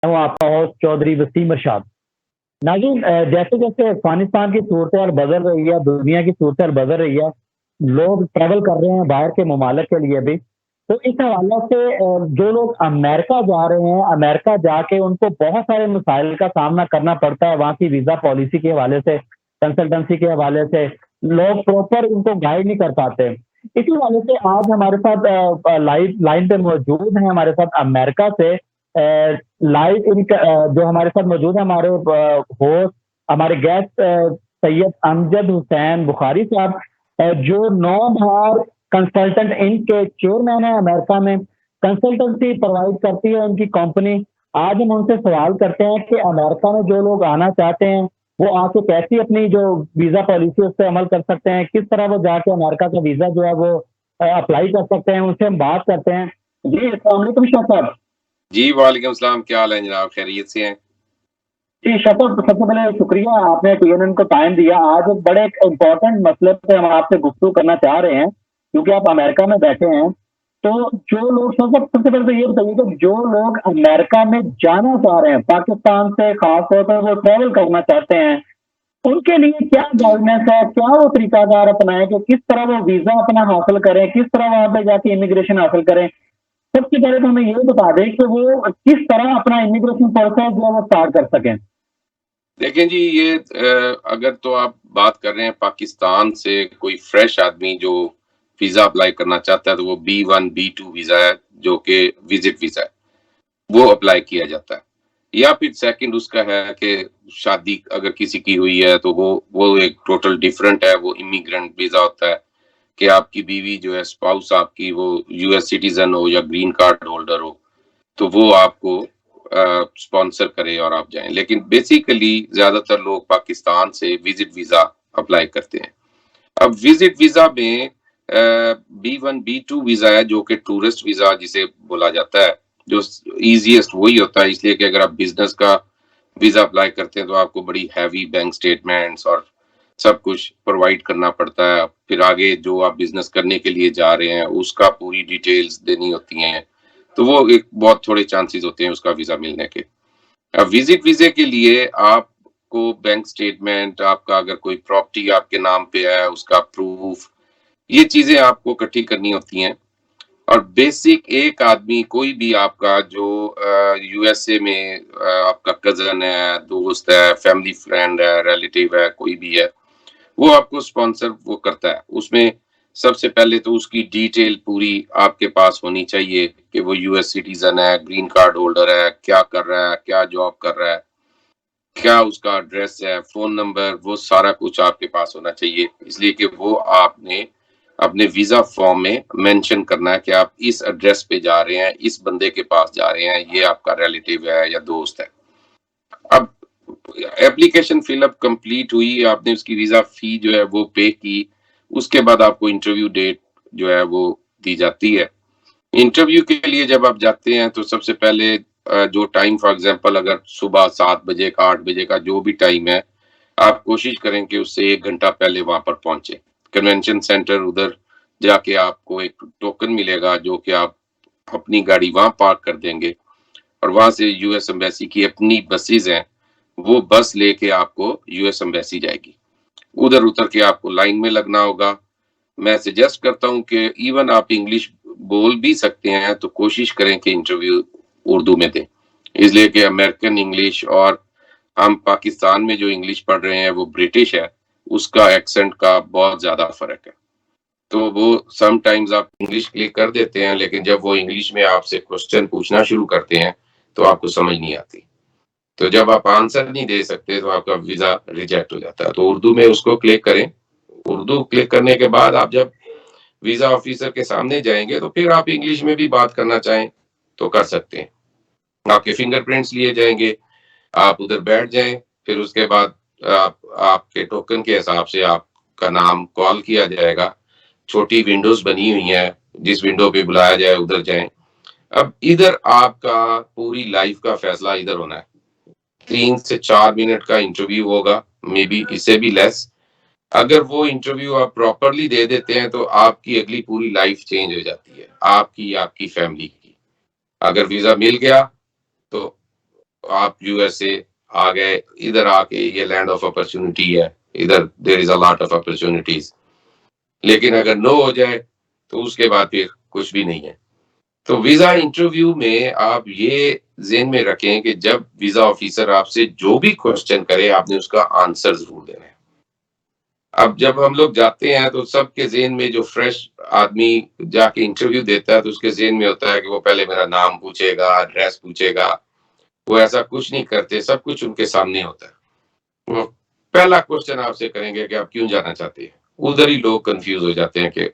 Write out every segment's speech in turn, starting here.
हूँ आपका होस्ट चौधरी वसीम इरशाद। नाज़रीन, जैसे जैसे अफ़गानिस्तान की सूरत-हाल बदल रही है, दुनिया की सूरत-हाल बदल रही है, लोग ट्रैवल कर रहे हैं बाहर के ममालिक के लिए भी। तो इस हवाले से जो लोग अमेरिका जा रहे हैं, अमेरिका जाके उनको बहुत सारे मसाइल का सामना करना पड़ता है, वहाँ की वीज़ा पॉलिसी के हवाले से, कंसल्टेंसी के हवाले से, लोग प्रॉपर उनको गाइड नहीं कर पाते। इसी हवाले से आज हमारे साथ लाइव लाइन पे मौजूद हैं हमारे साथ अमेरिका से लाइव जो हमारे साथ मौजूद है हमारे होस्ट, हमारे गेस्ट सैयद अमजद हुसैन बुखारी साहब, जो नौबहार कंसल्टेंट इंक के चेयरमैन है अमेरिका में, कंसल्टेंसी प्रोवाइड करती है उनकी कंपनी। आज हम उनसे सवाल करते हैं कि अमेरिका में जो लोग आना चाहते हैं, वो आके कैसी अपनी जो वीज़ा पॉलिसी है उस पे अमल कर सकते हैं, किस तरह वो जाके अमेरिका का वीज़ा जो है वो अप्लाई कर सकते हैं, उनसे हम बात करते हैं। जी, अस्सलाम वालेकुम शाह साहब। जी, वालेकुम सलाम, क्या हाल है जनाब? खैरियत से हैं? जी, शफ़क़, सबसे पहले शुक्रिया आपने टीएनएन को टाइम दिया। आज एक बड़े एक इम्पोर्टेंट मसले पे हम आपसे गुफ्तगू करना चाह रहे हैं, क्योंकि आप अमेरिका में बैठे हैं। तो जो लोग सबसे पहले तो ये बताइए कि जो लोग अमेरिका में जाना चाह रहे हैं, पाकिस्तान से ख़ास तौर पर वो ट्रैवल करना चाहते हैं, उनके लिए क्या गाइडेंस है, क्या वो तरीकाकार अपनाएँ कि किस तरह वो वीज़ा अपना हासिल करें, किस तरह वहाँ पे जाके इमिग्रेशन हासिल करें? सबसे पहले तो हमें ये बता दें कि वो किस तरह अपना इमिग्रेशन प्रोसेस जो है वो स्टार्ट कर सकें? देखें जी, ये अगर तो आप बात कर रहे हैं पाकिस्तान से कोई फ्रेश आदमी जो वीज़ा अप्लाई करना चाहता है, तो वो बी-1, बी-2 वीज़ा है, जो कि विज़िट वीज़ा है, वो अप्लाई किया जाता है। या फिर सेकंड उसका है कि शादी अगर किसी की हुई है, तो वो एक टोटल डिफरेंट है, वो इमिग्रेंट वीज़ा होता है कि आपकी बीवी जो है, स्पाउस आपकी वो यूएस सिटिज़न हो या ग्रीन कार्ड होल्डर हो, तो वो आपको स्पॉन्सर करे और आप जाएँ। लेकिन बेसिकली ज़्यादातर लोग पाकिस्तान से विज़िट वीज़ा अप्लाई करते हैं। अब विज़िट वीज़ा में बी-1, बी-2 वीज़ा है जो कि टूरिस्ट वीज़ा जिसे बोला जाता है, जो ईज़ीएस्ट वही होता है इसलिए कि अगर आप बिज़नेस का वीज़ा अप्लाई करते हैं तो आपको बड़ी हेवी बैंक स्टेटमेंट्स और सब कुछ प्रोवाइड करना पड़ता है। फिर आगे जो आप बिज़नेस करने के लिए जा रहे हैं, उसका पूरी डिटेल्स देनी होती हैं। तो वो एक बहुत थोड़े चांसेस होते हैं उसका वीज़ा मिलने के। अब विज़िट वीज़े के लिए आपको बैंक स्टेटमेंट, आपका अगर कोई प्रॉपर्टी आपके नाम पे है, उसका प्रूफ, ये चीज़ें आपको इकट्ठी करनी होती हैं। और बेसिक एक आदमी कोई भी आपका जो यूएसए में आपका कज़न है, दोस्त है, फैमिली फ्रेंड है, रिलेटिव है, कोई भी है, वो आपको स्पॉन्सर वो करता है। उसमें सबसे पहले तो उसकी डिटेल पूरी आपके पास होनी चाहिए कि वो यूएस सिटीज़न है, ग्रीन कार्ड होल्डर है, क्या कर रहा है, क्या जॉब कर रहा है, क्या उसका एड्रेस है, फ़ोन नंबर, वो सारा कुछ आपके पास होना चाहिए। इसलिए कि वो आपने अपने वीज़ा फॉर्म में मेंशन करना है कि आप इस एड्रेस पे जा रहे हैं, इस बंदे के पास जा रहे हैं, ये आपका रिलेटिव है या दोस्त है। अब एप्लीकेशन फिल अप कंप्लीट हुई, आपने उसकी वीज़ा फ़ी जो है वो पे की, उसके बाद आपको इंटरव्यू डेट जो है वो दी जाती है। इंटरव्यू के लिए जब आप जाते हैं तो सबसे पहले जो टाइम फॉर एग्ज़ाम्पल अगर सुबह 7 बजे का, 8 बजे का जो भी टाइम है, आप कोशिश करें कि उससे 1 घंटा पहले वहाँ पर पहुँचे। कन्वेंशन सेंटर उधर जाके आपको एक टोकन मिलेगा जो कि आप अपनी गाड़ी वहाँ पार्क कर देंगे और वहाँ से यूएस एम्बेसी की अपनी बसेज़ हैं, वो बस लेके आपको यूएस एम्बेसी जाएगी। उधर उतर के आपको लाइन में लगना होगा। मैं सजेस्ट करता हूँ कि इवन आप इंग्लिश बोल भी सकते हैं, तो कोशिश करें कि इंटरव्यू उर्दू में दें। इसलिए कि अमेरिकन इंग्लिश और हम पाकिस्तान में जो इंग्लिश पढ़ रहे हैं, वो ब्रिटिश है, उसका एक्सेंट का बहुत ज़्यादा फ़र्क है। तो वो समटाइम्स आप इंग्लिश क्लिक कर देते हैं, लेकिन जब वो इंग्लिश में आपसे क्वेश्चन पूछना शुरू करते हैं, तो आपको समझ नहीं आती। तो जब आप आंसर नहीं दे सकते, तो आपका वीज़ा रिजेक्ट हो जाता है। तो उर्दू में उसको क्लिक करें। उर्दू क्लिक करने के बाद आप जब वीज़ा ऑफिसर के सामने जाएँगे, तो फिर आप इंग्लिश में भी बात करना चाहें, तो कर सकते हैं। आपके फिंगरप्रिंट्स लिए जाएँगे, आप उधर बैठ जाएँ, फिर उसके बाद आपके टोकन के हिसाब से आपका नाम कॉल किया जाएगा। छोटी विंडोज़ बनी हुई हैं, जिस विंडो पे बुलाया जाए उधर जाएँ। अब इधर आपका पूरी लाइफ़ का फैसला इधर होना है। 3 से 4 मिनट का इंटरव्यू होगा, मे बी इससे भी लेस। अगर वो इंटरव्यू आप प्रॉपरली दे देते हैं, तो आपकी अगली पूरी लाइफ़ चेंज हो जाती है, आपकी, आपकी फैमिली की। अगर वीज़ा मिल गया, तो आप यूएसए आ गए, इधर आके ये लैंड ऑफ अपॉर्चुनिटी है, इधर there is a lot of opportunities. लेकिन अगर नो हो जाए तो उसके बाद फिर कुछ भी नहीं है। तो वीजा इंटरव्यू में आप ये ज़हन में रखें कि जब वीजा ऑफिसर आपसे जो भी क्वेश्चन करे, आपने उसका आंसर जरूर देना है। अब जब हम लोग जाते हैं तो सबके ज़हन में, जो फ्रेश आदमी जाके इंटरव्यू देता है तो उसके ज़हन में होता है कि वो पहले मेरा नाम पूछेगा, एड्रेस पूछेगा। वो ऐसा कुछ नहीं करते, सब कुछ उनके सामने होता है। वो पहला क्वेश्चन आपसे करेंगे कि आप क्यों जाना चाहते हैं? उधर ही लोग कन्फ्यूज़ हो जाते हैं कि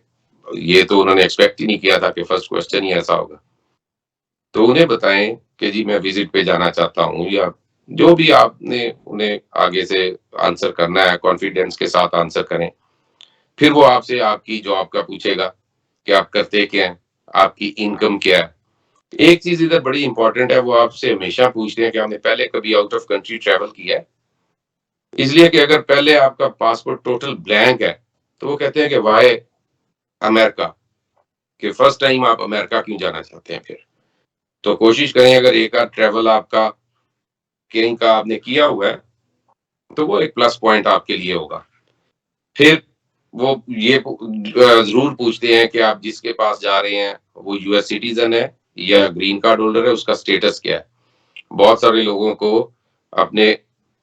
ये तो उन्होंने एक्सपेक्ट ही नहीं किया था कि फर्स्ट क्वेश्चन ही ऐसा होगा। तो उन्हें बताएँ कि जी मैं विज़िट पे जाना चाहता हूँ, या जो भी आपने उन्हें आगे से आंसर करना है, कॉन्फिडेंस के साथ आंसर करें। फिर वो आपसे आपकी जॉब का पूछेगा कि आप करते क्या हैं? आपकी इनकम क्या है? एक चीज़ इधर बड़ी इम्पोर्टेंट है, वो आपसे हमेशा पूछते हैं कि आपने पहले कभी आउट ऑफ कंट्री ट्रैवल किया है? इसलिए कि अगर पहले आपका पासपोर्ट टोटल ब्लैंक है, तो वो कहते हैं कि व्हाई अमेरिका? कि फर्स्ट टाइम आप अमेरिका क्यों जाना चाहते हैं फिर? तो कोशिश करें, अगर एक आध ट्रैवल आपका कहीं का आपने किया हुआ है, तो वो एक प्लस पॉइंट आपके लिए होगा। फिर वो ये ज़रूर पूछते हैं कि आप जिसके पास जा रहे हैं, वो यूएस सिटीज़न है या ग्रीन कार्ड होल्डर है, उसका स्टेटस क्या है? बहुत सारे लोगों को अपने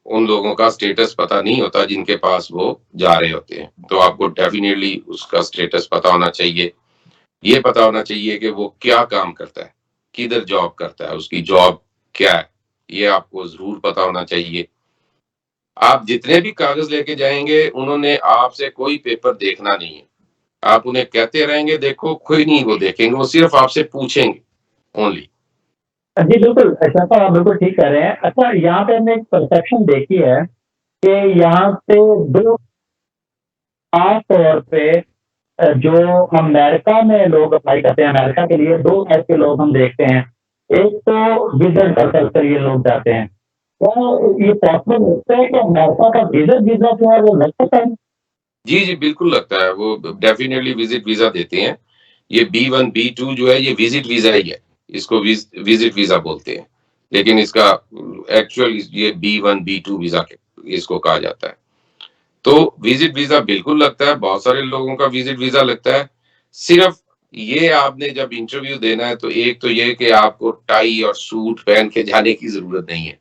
उन लोगों का स्टेटस पता नहीं होता जिनके पास वो जा रहे होते हैं। तो आपको डेफ़िनिटली उसका स्टेटस पता होना चाहिए। ये पता होना चाहिए कि वो क्या काम करता है, किधर जॉब करता है, उसकी जॉब क्या है? ये आपको ज़रूर पता होना चाहिए। आप जितने भी कागज़ लेके जाएँगे, उन्होंने आपसे कोई पेपर देखना नहीं है। आप उन्हें कहते रहेंगे देखो, कोई नहीं वो देखेंगे, वो सिर्फ़ आपसे पूछेंगे, ओनली। जी, बिल्कुल, ऐसा तो आप बिल्कुल ठीक कह रहे हैं। अच्छा, यहाँ पे हमने एक परसेप्शन देखी है कि यहाँ पे 2 खास तौर पे जो अमेरिका में लोग अप्लाई करते हैं, अमेरिका के लिए 2 टाइप के लोग हम देखते हैं। एक तो विज़िट पर्पज़ के लिए लोग जाते हैं। तो ये पॉसिबल होता है कि अमेरिका का विज़िट वीज़ा जो है वो लग सकता है? जी, जी, बिल्कुल लगता है, वो डेफ़िनिटली विज़िट वीज़ा देते हैं। ये बी1, बी2 जो है, ये विज़िट वीज़ा ही है। इसको विज़िट वीज़ा बोलते हैं। लेकिन इसका एक्चुअल ये बी1, बी2 वीज़ा के इसको कहा जाता है। तो विज़िट वीज़ा बिल्कुल लगता है, बहुत सारे लोगों का विज़िट वीज़ा लगता है। सिर्फ़ ये आपने जब इंटरव्यू देना है, तो एक तो ये कि आपको टाई और सूट पहन के जाने की ज़रूरत नहीं है।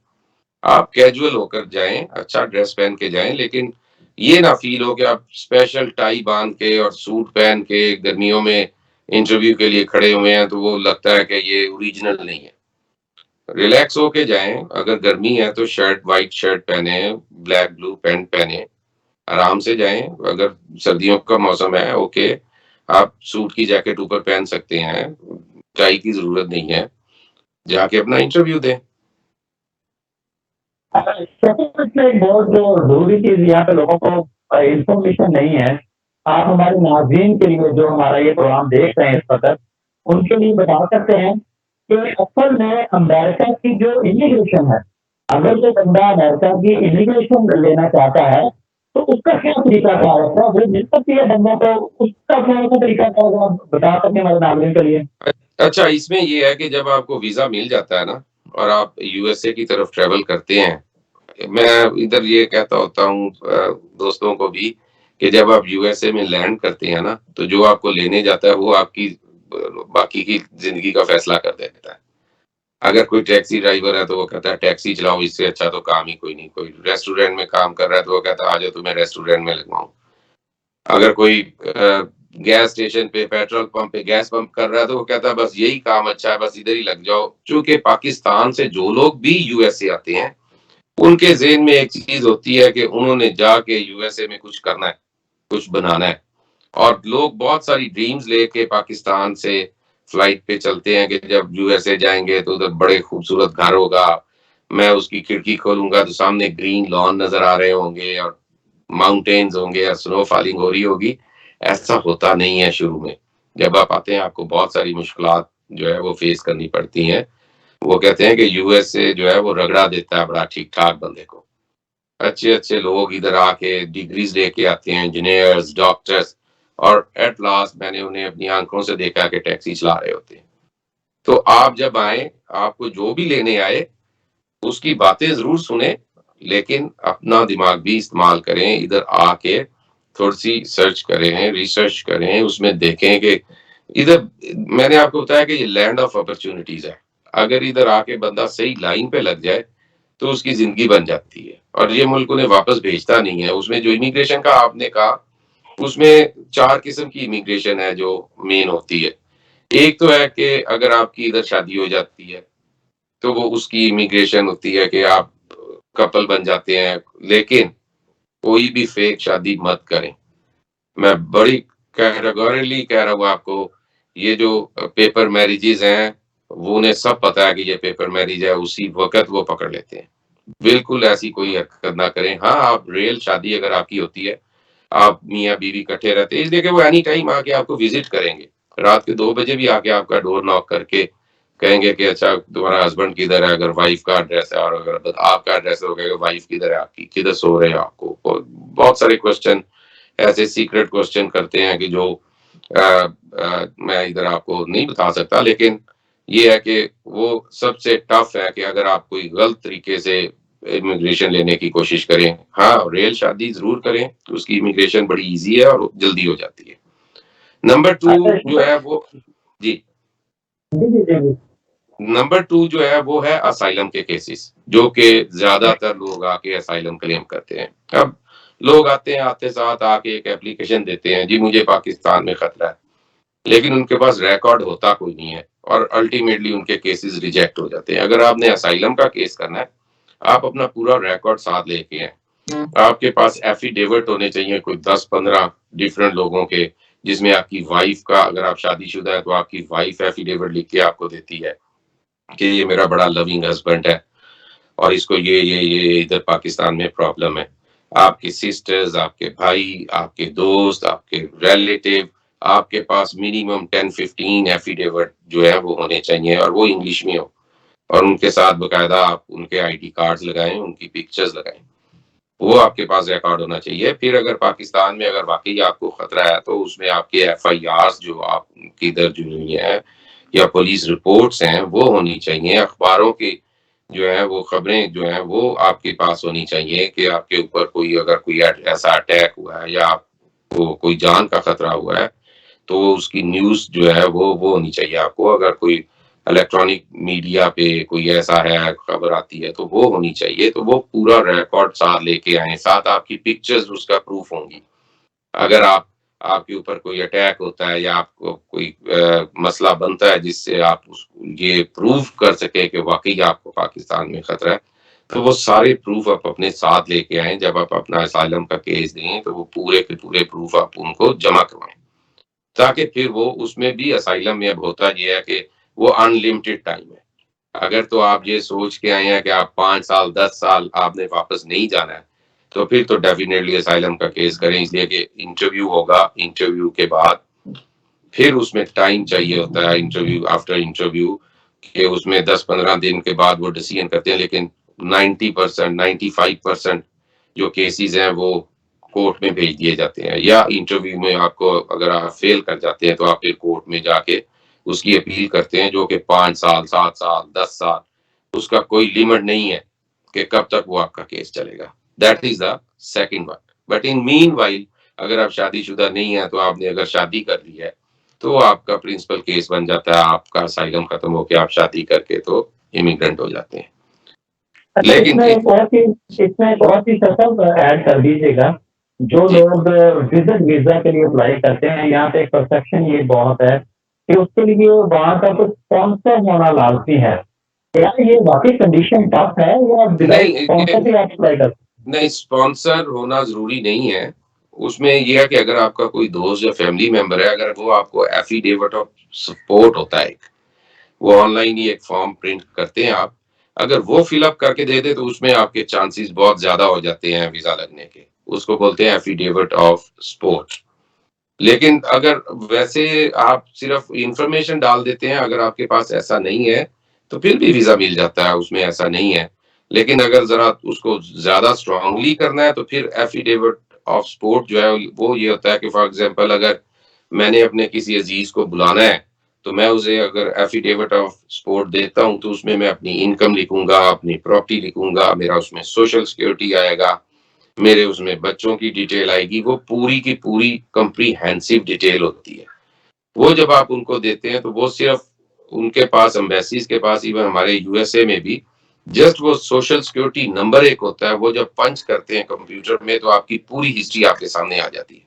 आप कैजुअल होकर जाएँ, अच्छा ड्रेस पहन के जाएँ, लेकिन ये ना फ़ील हो कि आप स्पेशल टाई बाँध के और सूट पहन के गर्मियों में इंटरव्यू के लिए खड़े हुए हैं, तो वो लगता है कि ये ओरिजिनल नहीं है। रिलैक्स होके जाएँ, अगर गर्मी है तो व्हाइट शर्ट पहने, ब्लैक ब्लू पैंट पहने, आराम से जाएँ। अगर सर्दियों का मौसम है, ओके, आप सूट की जैकेट ऊपर पहन सकते हैं, टाई की ज़रूरत नहीं है, जाके अपना इंटरव्यू दें। इसमें एक बहुत जो ज़रूरी चीज़ यहाँ पे लोगों को इन्फॉर्मेशन नहीं है, आप हमारे नाज़रीन के लिए जो हमारा ये प्रोग्राम देख रहे हैं इस वक़्त, उनके लिए बता सकते हैं कि असल में अमेरिका की जो इमिग्रेशन है, अगर कोई बंदा अमेरिका की इमिग्रेशन लेना चाहता है, तो उसका क्या तरीका-कार होगा? वो मिल सकती है बंदों को, उसका कौन-सा तरीका क्या होगा? आप बता सकें हमारे नाज़रीन के लिए? अच्छा, इसमें ये है कि जब आपको वीज़ा मिल जाता है ना और आप यूएसए की तरफ ट्रैवल करते हैं, मैं इधर ये कहता होता हूँ दोस्तों को भी कि जब आप यूएसए में लैंड करते हैं ना, तो जो आपको लेने जाता है वो आपकी बाकी की ज़िंदगी का फैसला कर देता है। अगर कोई टैक्सी ड्राइवर है तो वो कहता है टैक्सी चलाओ, इससे अच्छा तो काम ही कोई नहीं। कोई रेस्टोरेंट में काम कर रहा है तो वो कहता है आ जाओ तुम्हें रेस्टोरेंट में लगवाऊँ। अगर कोई गैस स्टेशन पे, पेट्रोल पंप पे गैस पंप कर रहा है तो वो कहता है बस यही काम अच्छा है, बस इधर ही लग जाओ। चूँकि पाकिस्तान से जो लोग भी यूएसए आते हैं, उनके ज़हन में एक चीज़ होती है कि उन्होंने जाके यूएसए में कुछ करना है, कुछ बनाना है। और लोग बहुत सारी ड्रीम्स लेके पाकिस्तान से फ्लाइट पे चलते हैं कि जब यूएसए जाएँगे तो उधर बड़े खूबसूरत घर होगा। मैं उसकी खिड़की खोलूँगा तो सामने ग्रीन लॉन नज़र आ रहे होंगे और माउंटेन्स होंगे या स्नो फॉलिंग हो रही होगी। ऐसा होता नहीं है शुरू में। जब आप आते हैं आपको बहुत सारी मुश्किलात जो है वो फेस करनी पड़ती हैं। वो कहते हैं कि यूएसए जो है वो रगड़ा देता है बड़ा ठीक-ठाक बंदे को। अच्छे-अच्छे लोग इधर आके डिग्रीज़ लेके आते हैं, इंजीनियर्स, डॉक्टर्स, और एट लास्ट मैंने उन्हें अपनी आँखों से देखा कि टैक्सी चला रहे होते हैं। तो आप जब आएँ, आपको जो भी लेने आए, उसकी बातें ज़रूर सुनें, लेकिन अपना दिमाग भी इस्तेमाल करें। इधर आके थोड़ी-सी सर्च करें, रिसर्च करें, उसमें देखें कि इधर मैंने आपको बताया कि ये लैंड ऑफ अपॉर्च्युनिटीज़ है। अगर इधर आके बंदा सही लाइन पे लग जाए, तो उसकी ज़िंदगी बन जाती है और ये मुल्क उन्हें वापस भेजता नहीं है। उसमें जो इमिग्रेशन का आपने कहा, उसमें 4 किस्म की इमिग्रेशन है जो मेन होती है। एक तो है कि अगर आपकी इधर शादी हो जाती है, तो वो उसकी इमिग्रेशन होती है कि आप कपल बन जाते हैं, लेकिन कोई भी फेक शादी मत करें। मैं बड़ी कैटेगोरिकली कह रहा हूँ आपको, ये जो पेपर मैरिजेज़ हैं, वो उन्हें सब पता है कि ये पेपर मैरिज है, उसी वक़्त वो पकड़ लेते हैं। बिल्कुल ऐसी कोई हरकत ना करें। हाँ, आप रियल शादी अगर आपकी होती है, आप मियाँ-बीवी इकट्ठे रहते हैं, इसलिए कि वो एनी टाइम आके आपको विज़िट करेंगे। रात के 2 बजे भी आके आपका डोर नॉक करके कहेंगे कि अच्छा तुम्हारा हस्बैंड किधर है? अगर वाइफ का एड्रेस है और अगर आपका एड्रेस है, वो कहेगा वाइफ किधर है आपकी? किधर सो रहे हैं आपको? बहुत सारे क्वेश्चन ऐसे सीक्रेट क्वेश्चन करते हैं कि जो मैं इधर आपको नहीं बता सकता, लेकिन ये है कि वो सबसे टफ है कि अगर आप कोई गलत तरीके से इमिग्रेशन लेने की कोशिश करें। हाँ, रियल शादी ज़रूर करें, उसकी इमिग्रेशन बड़ी ईज़ी है और जल्दी हो जाती है। नंबर 2 अच्छा, जो है वो जी, जी, जी, जी, जी। नंबर 2 जो है वो है असाइलम के केसेस, जो कि ज़्यादातर लोग आके असाइलम क्लेम करते हैं। अब लोग आते हैं, आते साथ आके एक एप्लीकेशन देते हैं, जी मुझे पाकिस्तान में खतरा है। लेकिन उनके पास रिकॉर्ड होता कोई नहीं है और अल्टीमेटली उनके केसेस रिजेक्ट हो जाते हैं। अगर आपने असाइलम का केस करना है, आप अपना पूरा रिकॉर्ड साथ लेके आएँ। आपके पास एफिडेविट होने चाहिए कोई 10-15 डिफरेंट लोगों के, जिसमें आपकी वाइफ का, अगर आप शादीशुदा हैं, तो आपकी वाइफ एफिडेविट लिख के आपको देती है कि ये मेरा बड़ा लविंग हस्बैंड है और इसको ये इधर पाकिस्तान में प्रॉब्लम है। आपकी सिस्टर्स, आपके भाई, आपके दोस्त, आपके रिलेटिव, आपके पास मिनिमम 10-15 एफिडेविट जो है वो होने चाहिए और वो इंग्लिश में हो और उनके साथ बाकायदा आप उनके आईडी कार्ड्स लगाएँ, उनकी पिक्चर्स लगाएँ। वो आपके पास रिकॉर्ड होना चाहिए। फिर अगर पाकिस्तान में अगर वाक़ई आपको खतरा है, तो उसमें आपके एफआईआर्स जो आपकी दर्ज हुई हैं या पुलिस रिपोर्ट्स हैं, वो होनी चाहिए। अखबारों की जो है वो खबरें जो हैं वो आपके पास होनी चाहिए कि आपके ऊपर कोई अगर कोई ऐसा अटैक हुआ है या आपको कोई जान का खतरा हुआ है, तो उसकी न्यूज़ जो है वो होनी चाहिए आपको। अगर कोई इलेक्ट्रॉनिक मीडिया पे कोई ऐसा है, खबर आती है, तो वो होनी चाहिए। तो वो पूरा रिकॉर्ड साथ लेके आएँ, साथ आपकी पिक्चर्स उसका प्रूफ होंगी। अगर आपके ऊपर कोई अटैक होता है या आपको कोई मसला बनता है जिससे आप उस ये प्रूव कर सकें कि वाक़ई आपको पाकिस्तान में खतरा है, तो वो सारे प्रूफ आप अपने साथ लेके आएँ। जब आप अपना असाइलम का केस दें, तो वो पूरे के पूरे प्रूफ आप उनको जमा करवाएँ। ताकि फिर वो उसमें भी असाइलम में अब होता ये है कि वो अनलिमिटेड टाइम है। अगर तो आप ये सोच के आए हैं कि आप 5 साल, 10 साल आपने वापस नहीं जाना है, तो फिर तो डेफ़िनेटली असाइलम का केस करें, इसलिए कि इंटरव्यू होगा, इंटरव्यू के बाद फिर उसमें टाइम चाहिए होता है, इंटरव्यू आफ्टर इंटरव्यू कि उसमें 10-15 दिन के बाद वो डिसीजन करते हैं, लेकिन 90% 95% जो केसेज़ हैं वो कोर्ट में भेज दिए जाते हैं या इंटरव्यू में आपको अगर आप फेल कर जाते हैं, तो आप फिर कोर्ट में जाके उसकी अपील करते हैं, जो कि 5 साल, 7 साल, 10 साल, उसका कोई लिमिट नहीं है कि कब तक वो आपका केस चलेगा। That is the second one. But in meanwhile अगर आप शादीशुदा नहीं हैं, तो आपने अगर शादी कर ली है, तो आपका प्रिंसिपल केस बन जाता है, आपका असाइलम खत्म होके आप शादी करके तो इमिग्रेंट हो जाते हैं। अच्छा, लेकिन इसमें एक और चीज़ साहब ऐड कर दीजिएगा। जो जी, लोग विज़िट वीज़ा के लिए अप्लाई करते हैं, यहाँ पे एक परसेप्शन ये बहुत है कि उसके लिए वहाँ का कुछ स्पॉन्सर होना लाज़मी है। क्या ये वाक़ई कंडीशन टफ है या विदाउट नहीं ये स्पॉन्सर भी आप अप्लाई कर सकते नहीं स्पॉन्सर होना ज़रूरी नहीं है। उसमें ये है कि अगर आपका कोई दोस्त या फैमिली मेंबर है, अगर वो आपको एफिडेविट ऑफ सपोर्ट होता है एक, वो ऑनलाइन ही एक फॉर्म प्रिंट करते हैं आप। अगर वो फिल अप करके दे दें, तो उसमें आपके चांसेस बहुत ज़्यादा हो जाते हैं वीज़ा लगने के। उसको बोलते हैं एफिडेविट ऑफ सपोर्ट। लेकिन अगर वैसे आप सिर्फ़ इन्फॉर्मेशन डाल देते हैं, अगर आपके पास ऐसा नहीं है, तो फिर भी वीज़ा मिल जाता है, उसमें ऐसा नहीं है। लेकिन अगर ज़रा उसको ज़्यादा स्ट्रांगली करना है, तो फिर एफिडेविट ऑफ सपोर्ट जो है, वो ये होता है कि फॉर एग्ज़ाम्पल अगर मैंने अपने किसी अज़ीज़ को बुलाना है, तो मैं उसे अगर एफिडेविट ऑफ सपोर्ट देता हूँ, तो उसमें मैं अपनी इनकम लिखूँगा, अपनी प्रॉपर्टी लिखूँगा, मेरा उसमें सोशल सिक्योरिटी आएगा, मेरे उसमें बच्चों की डिटेल आएगी, वो पूरी की पूरी कॉम्प्रिहेंसिव डिटेल होती है। वो जब आप उनको देते हैं, तो वो सिर्फ़ उनके पास एम्बेसीज़ के पास, इवन हमारे यूएसए में भी जस्ट वो सोशल सिक्योरिटी नंबर एक होता है, वो जब पंच करते हैं कंप्यूटर में, तो आपकी पूरी हिस्ट्री आपके सामने आ जाती है।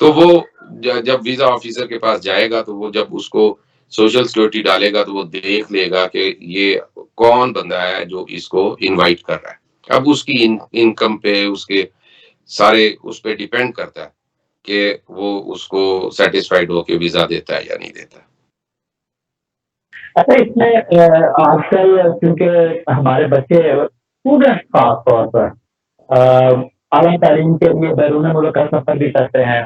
तो वो जब वीज़ा ऑफ़िसर के पास जाएगा, तो वो जब उसको सोशल सिक्योरिटी डालेगा, तो वो देख लेगा कि ये कौन बंदा है जो इसको इनवाइट कर रहा है। अब उसकी इनकम पे, उसके सारे उस पे डिपेंड करता है कि वो उसको सैटिस्फाइड होके वीज़ा देता है या नहीं देता। अच्छा, इसमें आजकल क्योंकि हमारे बच्चे स्टूडेंट्स खास तौर पर आला तालीम के लिए बैरून मुल्क का सफ़र भी करते हैं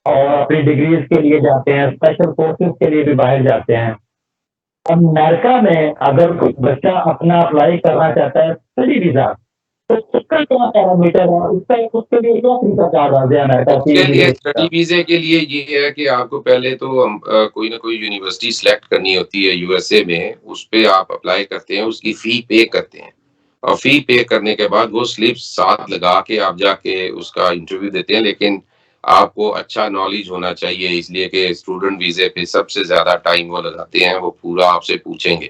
और अपनी डिग्रीज़ के लिए जाते हैं, स्पेशल कोर्सेज़ के लिए भी बाहर जाते हैं। अमेरिका में अगर कोई बच्चा अपना अप्लाई करना चाहता है स्टडी वीज़ा, तो उसका क्या पैरामीटर है? उसका उसके लिए क्या तरीका कार है अमेरिका की उसके लिए इमिग्रेशन स्टडी का? वीज़े के लिए ये है कि आपको पहले तो कोई ना कोई यूनिवर्सिटी सिलेक्ट करनी होती है यूएसए में, उस पे आप अप्लाई करते हैं, उसकी फ़ी पे करते हैं और फ़ी पे करने के बाद वो स्लिप साथ लगा के आप जाके उसका इंटरव्यू देते हैं। लेकिन आपको अच्छा नॉलेज होना चाहिए, इसलिए कि स्टूडेंट वीज़े पे सबसे ज़्यादा टाइम वो लगाते हैं, वो पूरा आपसे पूछेंगे।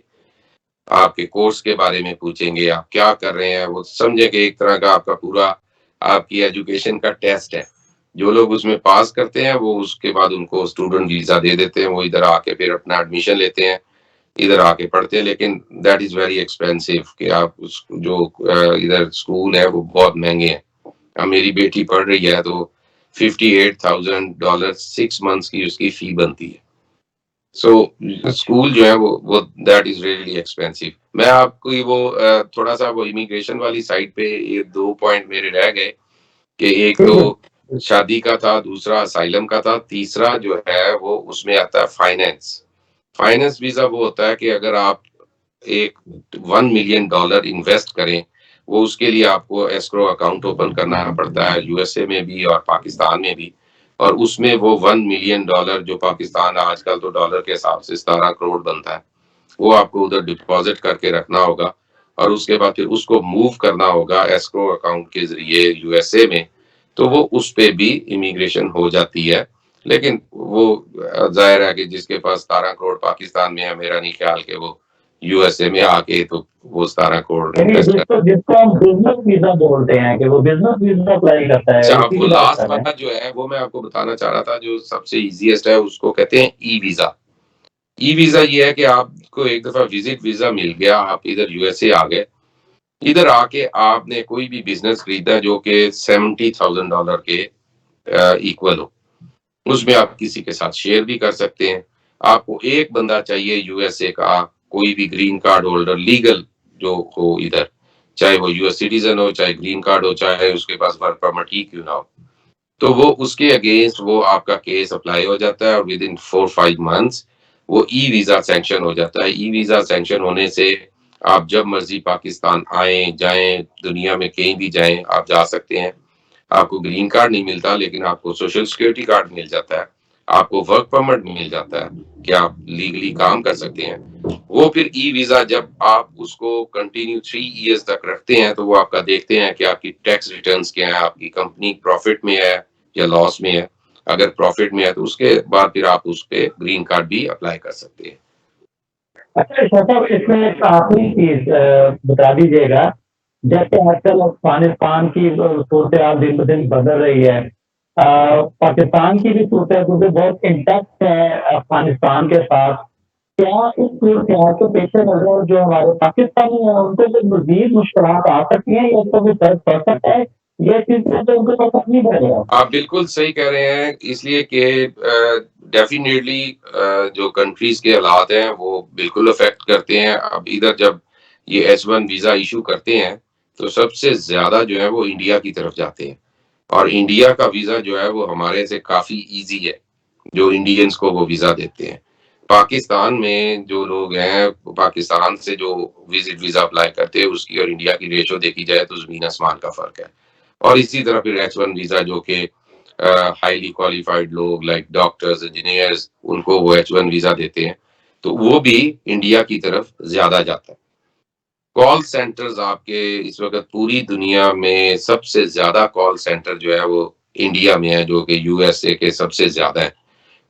आपके कोर्स के बारे में पूछेंगे, आप क्या कर रहे हैं, वो समझेंगे एक तरह का आपका पूरा आपकी एजुकेशन का टेस्ट है। जो लोग उसमें पास करते हैं, वो उसके बाद उनको स्टूडेंट वीज़ा दे देते हैं, वो इधर आके फिर अपना एडमिशन लेते हैं, इधर आके पढ़ते हैं, लेकिन दैट इज़ वेरी एक्सपेंसिव कि आप उस जो इधर स्कूल है, वो बहुत महँगे हैं। अब मेरी बेटी पढ़ रही है, तो $58,000 6 मंथ्स की उसकी फ़ी बनती है। सो स्कूल जो है वो दैट इज रियली एक्सपेंसिव। मैं आपको ये वो थोड़ा सा वो इमिग्रेशन वाली साइड पे ये 2 पॉइंट मेरे रह गए कि एक जी, तो जी। शादी का था, दूसरा असाइलम का था, तीसरा जो है वो उसमें आता है फाइनेंस। फाइनेंस वीज़ा वो होता है कि अगर आप एक $1 मिलियन इन्वेस्ट करें, वो उसके लिए आपको एस्क्रो अकाउंट ओपन करना पड़ता है यूएसए में भी और पाकिस्तान में भी। और उसमें वो $1 मिलियन जो पाकिस्तान आजकल तो डॉलर के हिसाब से 17 करोड़ बनता है, वो आपको उधर डिपॉज़िट करके रखना होगा और उसके बाद फिर उसको मूव करना होगा एस्क्रो अकाउंट के ज़रिए यूएसए में, तो वो उस पे भी इमिग्रेशन हो जाती है। लेकिन वो ज़ाहिर है कि जिसके पास 17 करोड़ पाकिस्तान में है, मेरा नहीं ख्याल कि वो यूएसए में आके तो वो 17 करोड़ यानी इन्वेस्ट कर। जिसको जिसको हम बिज़नेस वीज़ा बोलते हैं कि वो बिज़नेस वीज़ा अप्लाई करता है, अच्छा, अब उसी वो की बात लास्ट कर रहे हैं। वाला जो है, वो मैं आपको बताना चाह रहा था, जो सबसे ईज़ीएस्ट है, उसको कहते हैं ई-वीज़ा। ई-वीज़ा ये है कि आपको एक दफ़ा विज़िट वीज़ा मिल गया, आप इधर यूएसए आ गए। इधर आके आपने कोई भी बिज़नेस खरीदा जो कि $70,000 के इक्वल हो। उसमें आप किसी के साथ शेयर भी कर सकते हैं। आपको एक बंदा चाहिए यूएसए का, कोई भी ग्रीन कार्ड होल्डर लीगल जो हो इधर, चाहे वो यूएस सिटीज़न हो, चाहे ग्रीन कार्ड हो, चाहे उसके पास वर्क परमिट ही क्यों ना हो। तो वो उसके अगेंस्ट वो आपका केस अप्लाई हो जाता है और विद इन 4-5 मंथ्स वो ई-वीज़ा सैंक्शन हो जाता है। ई-वीज़ा सैंक्शन होने से आप जब मर्ज़ी पाकिस्तान आएँ, जाएँ, दुनिया में कहीं भी जाएँ, आप जा सकते हैं। आपको ग्रीन कार्ड नहीं मिलता, लेकिन आपको सोशल सिक्योरिटी कार्ड मिल जाता है। आपको वर्क परमिट मिल जाता है कि आप लीगली काम कर सकते हैं। वो फिर ई-वीज़ा जब आप उसको कंटिन्यू 3 इयर्स तक रखते हैं, तो वो आपका देखते हैं कि आपकी टैक्स रिटर्न्स क्या है, आपकी कंपनी प्रॉफिट में है या लॉस में है। अगर प्रॉफिट में है, तो उसके बाद फिर आप उस पे ग्रीन कार्ड भी अप्लाई कर सकते हैं। अच्छा साहब, इसमें एक आखिरी चीज़ बता दीजिएगा, जैसे आजकल अफ़गानिस्तान की सूरत-ए-हाल दिन-ब-दिन बदल रही है। पाकिस्तान की भी सूरत-ए-हाल क्योंकि बहुत इंटैक्ट है अफ़गानिस्तान के साथ। क्या इस सूरत-ए-हाल के पेश-ए-नज़र जो हमारे पाकिस्तानी हैं, उनको कोई मज़ीद मुश्किलात आ सकती हैं या इसका कोई फ़र्क पड़ सकता है? ये चीज़ तो उनको पसंद नहीं पड़ेगा? आप बिल्कुल सही कह रहे हैं, इसलिए कि डेफ़िनेटली जो कंट्रीज़ के हालात हैं, वो बिल्कुल अफ़ेक्ट करते हैं। अब इधर जब ये एच-1 वीज़ा इश्यू करते हैं, तो सबसे ज़्यादा जो है वो इंडिया की तरफ जाते हैं और इंडिया का वीज़ा जो है वो हमारे से काफ़ी ईज़ी है, जो इंडियंस को वो वीज़ा देते हैं। पाकिस्तान में जो लोग हैं, पाकिस्तान से जो विज़िट वीज़ा अप्लाई करते हैं, उसकी और इंडिया की रेशियो देखी जाए तो ज़मीन आसमान का फ़र्क है। और इसी तरह फिर एच-1 वीज़ा जो कि हाईली क्वालिफाइड लोग लाइक डॉक्टर्स, इंजीनियर्स, उनको वो H1 वीजा देते हैं, तो वो भी इंडिया की तरफ ज्यादा जाता है। कॉल सेंटर्स आपके इस वक्त पूरी दुनिया में सबसे ज्यादा कॉल सेंटर जो है वो इंडिया में है, जो कि यूएसए के सबसे ज्यादा है।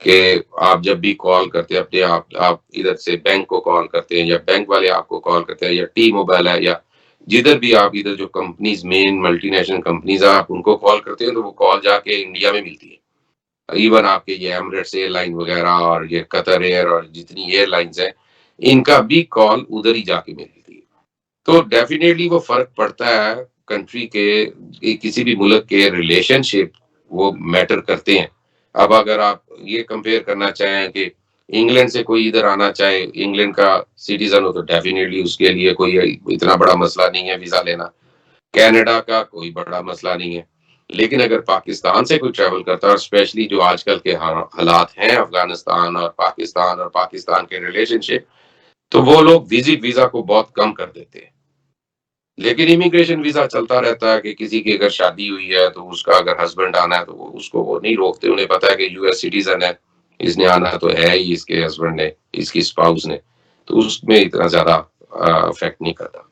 कि आप जब भी कॉल करते हैं अपने आप इधर से बैंक को कॉल करते हैं या बैंक वाले आपको कॉल करते हैं या टी मोबाइल है या जिधर भी आप इधर जो कंपनीज मेन मल्टीनेशनल कंपनीज है आप उनको कॉल करते हैं तो वो कॉल जाके इंडिया में मिलती है। इवन आपके ये एमिरेट्स एयरलाइन वगैरह और ये कतर एयर और जितनी एयरलाइंस हैं इनका भी कॉल उधर ही जाके मिलती है। तो डेफिनेटली वो फर्क पड़ता है कंट्री के किसी भी मुल्क के रिलेशनशिप वो मैटर करते हैं। अब अगर आप ये कंपेयर करना चाहें कि इंग्लैंड से कोई इधर आना चाहे, इंग्लैंड का सिटीजन हो तो डेफिनेटली उसके लिए कोई इतना बड़ा मसला नहीं है वीजा लेना। कनाडा का कोई बड़ा मसला नहीं है। लेकिन अगर पाकिस्तान से कोई ट्रैवल करता है और स्पेशली जो आजकल के हालात हैं अफगानिस्तान और पाकिस्तान के रिलेशनशिप, तो वो लोग विजिट वीजा को बहुत कम कर देते हैं। लेकिन इमिग्रेशन वीजा चलता रहता है कि किसी की अगर शादी हुई है तो उसका अगर हस्बैंड आना है तो उसको वो नहीं रोकते। उन्हें पता है कि यूएस सिटीजन है, इसने आना तो है ही, इसके हस्बैंड ने, इसकी स्पाउस ने, तो उसमें इतना ज्यादा अफेक्ट नहीं करता।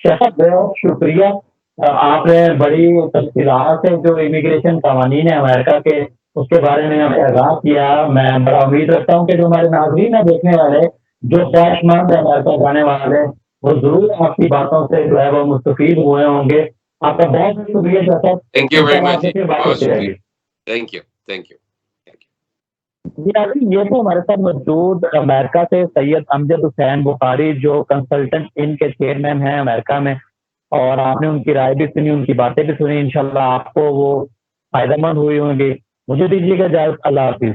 शायद बहुत शुक्रिया। आपने बड़ी तफसीलात से जो इमिग्रेशन कानून है अमेरिका के उसके बारे में हमें आगाह किया। मैं बड़ा उम्मीद रखता हूँ कि जो हमारे नाज़रीन है देखने वाले, जो ख्वाहिशमंद है अमेरिका जाने वाले, वो ज़रूर आपकी बातों से जो है वो मुस्तफ़ीद हुए होंगे। आपका बहुत शुक्रिया जफ़र। थैंक यू वेरी इंशाअल्लाह मच आपसे जी, फिर बात बहुत होती रहेगी। शुक्रिया। Thank you, thank you, thank you. जी नाज़रीन, ये तो हमारे साथ मौजूद अमेरिका से सैयद अमजद हुसैन बुखारी जो कंसल्टेंट इन के चेयरमैन हैं अमेरिका में, और आपने उनकी राय भी सुनी, उनकी बातें भी सुनी। इंशाअल्लाह आपको वो फ़ायदेमंद हुई होंगी। मुझे दीजिएगा इजाज़त। अल्लाह हाफ़िज़।